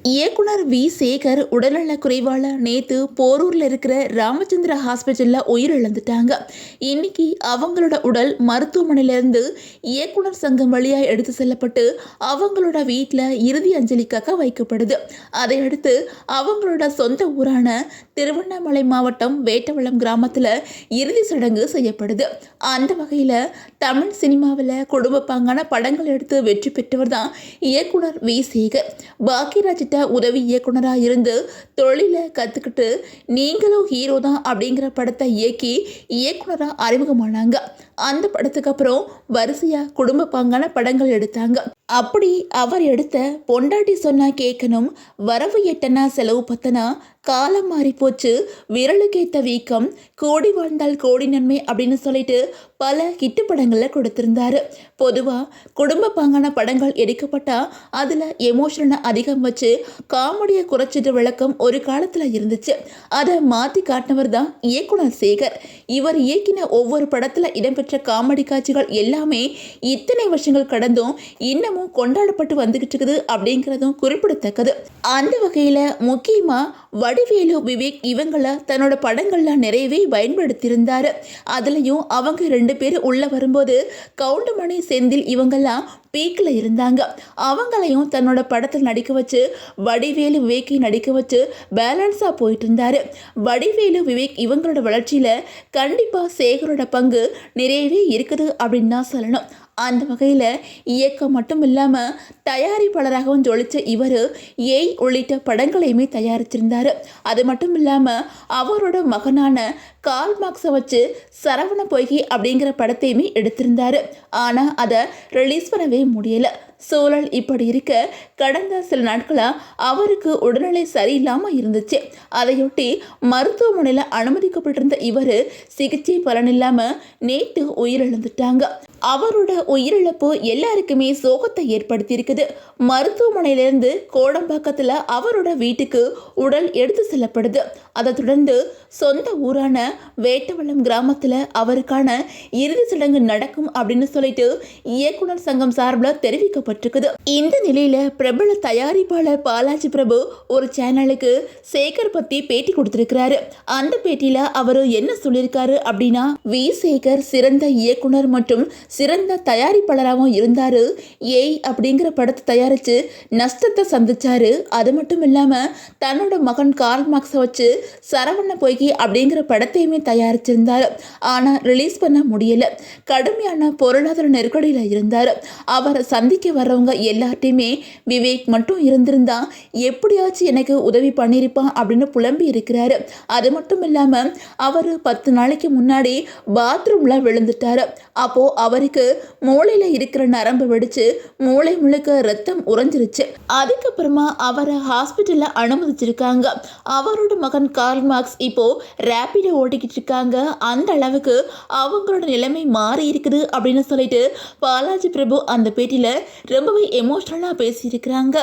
இயக்குனர் வி. சேகர் உடல்நலக் குறைவால நேத்து போரூர்ல இருக்கிற ராமச்சந்திரா ஹாஸ்பிட்டல்ல உயிரிழந்துட்டாங்க. இன்னைக்கு அவங்களோட உடல் மருத்துவமனையிலிருந்து இயக்குனர் சங்கம் வழியா எடுத்து செல்லப்பட்டு அவங்களோட வீட்டில் இறுதி அஞ்சலிக்காக வைக்கப்படுது. அதையடுத்து அவங்களோட சொந்த ஊரான திருவண்ணாமலை மாவட்டம் வேட்டவளம் கிராமத்தில் இறுதி சடங்கு செய்யப்படுது. அந்த வகையில் தமிழ் சினிமாவில் குடும்ப பாங்கான படங்கள் எடுத்து வெற்றி பெற்றவர் தான் இயக்குனர் வி. சேகர். பாக்கியராஜ் உதவி இயக்குனராக இருந்து தொழிலை கற்றுக்கிட்டு நீங்களும் ஹீரோ தான் அப்படிங்கிற படத்தை இயக்கி இயக்குனராக அறிமுகமானாங்க. அந்த படத்துக்கு அப்புறம் வரிசையா குடும்ப பாங்கான படங்கள் எடுத்தாங்க. அப்படி அவர் எடுத்த பொண்டாட்டி சொன்னா கேட்கணும், வரவு எட்டனா செலவு பத்தனா, காலம் மாறி போச்சு, விரலுக்கேத்த வீக்கம், கோடி வாழ்ந்தால் கோடி நன்மை அப்படின்னு சொல்லிட்டு பல ஹிட்டு படங்களை கொடுத்திருந்தாரு. பொதுவாக குடும்ப பாங்கான படங்கள் எடுக்கப்பட்டா அதில் எமோஷனை அதிகம் வச்சு காமெடியை குறைச்சிட்டு விளக்கம் ஒரு காலத்தில் இருந்துச்சு. அதை மாற்றி காட்டினவர் தான் இயக்குனர் சேகர். இவர் இயக்கின ஒவ்வொரு படத்தில் இடம்பெற்ற காமெடி காட்சிகள் எல்லாமே இத்தனை வருஷங்கள் கடந்தும் இன்னமும் கொண்டாடப்பட்டு வந்துகிட்டு இருக்குது அப்படிங்கிறதும் குறிப்பிடத்தக்கது. அந்த வகையில் முக்கியமாக வடிவேலு, விவேக் இவங்களை தன்னோட படங்கள்ல நிறையவே பயன்படுத்தியிருந்தாரு. அதுலயும் அவங்க 2 பேர் உள்ள வரும்போது கவுண்டமணி, செந்தில் இவங்கெல்லாம் பீக்கில் இருந்தாங்க. அவங்களையும் தன்னோட படத்தில் நடிக்க வச்சு வடிவேலு, விவேக்கை நடிக்க வச்சு பேலன்ஸாக போயிட்டு இருந்தாரு. வடிவேலு, விவேக் இவங்களோட வளர்ச்சியில் கண்டிப்பாக சேகரோட பங்கு நிறையவே இருக்குது அப்படின்னு தான் சொல்லணும். அந்த வகையில் இயக்கம் மட்டும் இல்லாமல் தயாரிப்பாளராகவும் ஜொலிச்ச இவர் ஏய் உள்ளிட்ட படங்களையுமே தயாரிச்சிருந்தார். அது மட்டும் இல்லாமல் அவரோட மகனான கால் மார்க்ஸை வச்சு சரவண பொய்கை அப்படிங்கிற படத்தையுமே எடுத்திருந்தார். ஆனால் அதை ரிலீஸ் பண்ணவே முடியலை. சூழல் இப்படி இருக்க கடந்த சில நாட்களாக அவருக்கு உடல்நிலை சரியில்லாமல் இருந்துச்சு. அதையொட்டி மருத்துவமனையில் அனுமதிக்கப்பட்டிருந்த இவர் சிகிச்சை பலனில்லாமல் நேற்று உயிரிழந்துட்டாங்க. அவரோட உயிரிழப்பு எல்லாருக்குமே சோகத்தை ஏற்படுத்தியிருக்குது. மருத்துவமனையிலிருந்து கோடம்பாக்கத்தில் அவரோட வீட்டுக்கு உடல் எடுத்து செல்லப்படுது. அதை தொடர்ந்து சொந்த ஊரான வேட்டவளம் கிராமத்தில் அவருக்கான இறுதி சடங்கு நடக்கும் அப்படின்னு சொல்லிட்டு இயக்குனர் சங்கம் சார்பில் தெரிவிக்கப்பட்டிருக்குது. இந்த நிலையில பிரபல தயாரிப்பாளர் பாலாஜி பிரபு ஒரு சேனலுக்கு சேகர் பத்தி பேட்டி கொடுத்திருக்கிறாரு. அந்த பேட்டியில அவரு என்ன சொல்லியிருக்காரு அப்படின்னா, வி. சேகர் சிறந்த இயக்குனர் மற்றும் சிறந்த தயாரிப்பாளராகவும் இருந்தாரு. ஏய் அப்படிங்கிற படத்தை தயாரிச்சு நஷ்டத்தை சந்திச்சாரு. அது மட்டும் இல்லாம தன்னோட மகன் கார்ல் மார்க்ஸை வச்சு சரவண பொய்கை அப்படிங்கிற படத்தையுமே தயாரிச்சிருந்தாரு. ஆனா ரிலீஸ் பண்ண முடியல. கடுமையான பொருளாதார நெருக்கடியில இருந்தாரு. அவரை சந்திக்க வர்றவங்க எல்லார்ட்டையுமே விவேக் மட்டும் இருந்திருந்தா எப்படியாச்சும் எனக்கு உதவி பண்ணியிருப்பான் அப்படின்னு புலம்பி இருக்கிறாரு. அது மட்டும் இல்லாம அவர் 10 நாளைக்கு முன்னாடி பாத்ரூம்ல விழுந்துட்டாரு. அப்போ அவருக்கு மூளையில இருக்கிற நரம்பு வெடிச்சு மூளை முழுக்க ரத்தம் உறைஞ்சிருச்சு. அதுக்கப்புறமா அவரை ஹாஸ்பிட்டல்ல அனுமதிச்சிருக்காங்க. அவரோட மகன் கார்ல் மார்க்ஸ் இப்போ ரேபிடோ ஓட்டிக்கிட்டு இருக்காங்க. அந்த அளவுக்கு அவங்களோட நிலைமை மாறி இருக்குது அப்படின்னு சொல்லிட்டு பாலாஜி பிரபு அந்த பேட்டியில ரொம்பவே எமோஷனலா பேசியிருக்கிறாங்க.